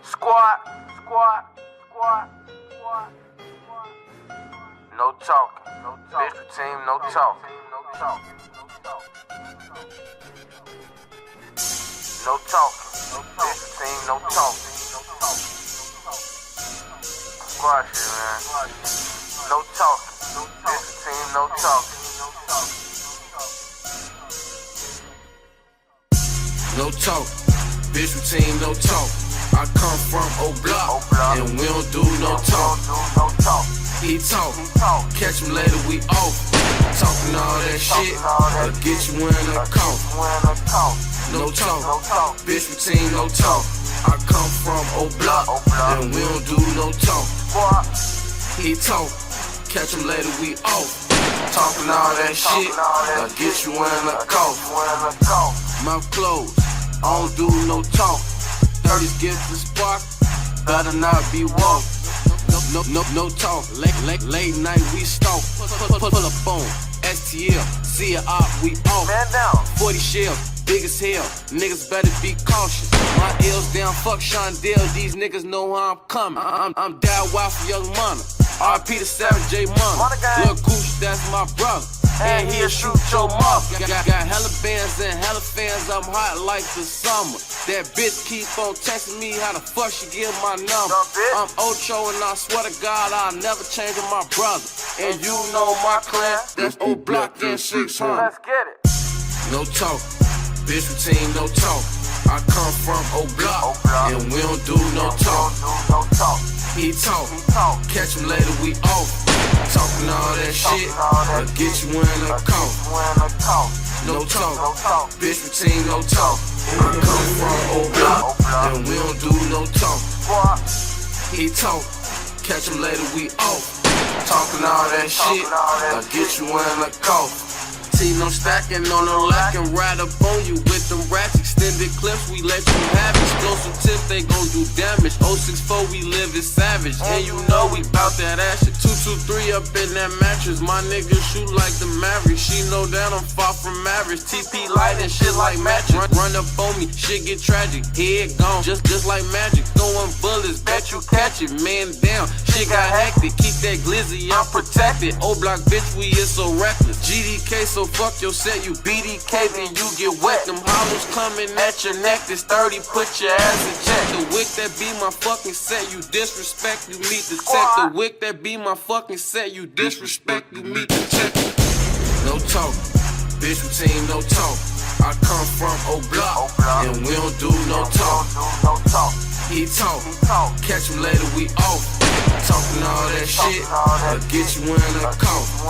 Squad, squad, squad, squad, squad. No talking, no talking. Bitch team, no talking, no talking, no talking. No talking, no bitch team, no talking. Squad shit, man. No talking, bitch team, no talking. No talk, bitch routine, no talk. I come from O-Block, and we don't do no talk. He talk, catch him later, we off. Talking all that shit, or get you in a cough. No talk, bitch routine, no talk. I come from O-Block, and we don't do no talk. He talk, catch him later, we off. Talking all that shit, or get you in a cough. Mouth closed, I don't do no talk. 30s get the spark, better not be walk. No talk, late night we stalk. Pull up on STL, see it up, we off. 40 shells, big as hell, niggas better be cautious. My L's down, fuck Shondell, these niggas know how I'm coming. I'm down wild for Young Money, RP to Savage J Money. Lil Gooch, that's my brother, and he'll shoot your mother. Got hella bands and hella fans, I'm hot like the summer. That bitch keep on texting me, how the fuck she get my number? I'm Ocho and I swear to God I'll never change with my brother. And you know my clan, that's O-Block and 600. Let's get it. No talk, bitch routine, no talk. I come from O-Block, and we don't do no talk. He talk, catch him later, we off. Talking all that shit, or get you in a cough. No talk, bitch routine, no talk. I come from O-Block, and we don't do no talk. He talk, catch him later, we off. Talking all that shit, or get you in a cough. See no stacking on the lack and ride up on you with them rats. Extended clips, we let you have explosive tips, they gon' do damage. 064, we live is savage, and you know we bout that action. 223 up in that mattress, my niggas shoot like the Mavericks. She know that I'm far from average. TP light and shit like matches. Run up on me, shit get tragic. Head gone, just like magic. Throwing bullets, bet you catch it. Man down, shit got hectic. Keep that glizzy, I'm protected. O-Block bitch, we is so reckless. GDK, so fuck your set, you BDK, then you get wet. Them hollows coming at your neck, this 30, put your ass in check. The wick that be my fucking set, you disrespect, you meet the tech. The wick that be my fucking set, you disrespect, you meet the tech. No talk, bitch routine, no talk. I come from O-Block, and we don't do no talk. He talk, catch him later, we off. Talking all that shit, or get you in a cough.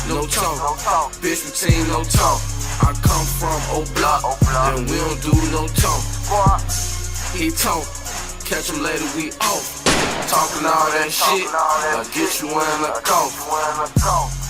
No talk, bitch routine, no talk. I come from O-Block, and we don't do no talk. He talk, catch him later, we off. Talking all that shit, or get you in a cough.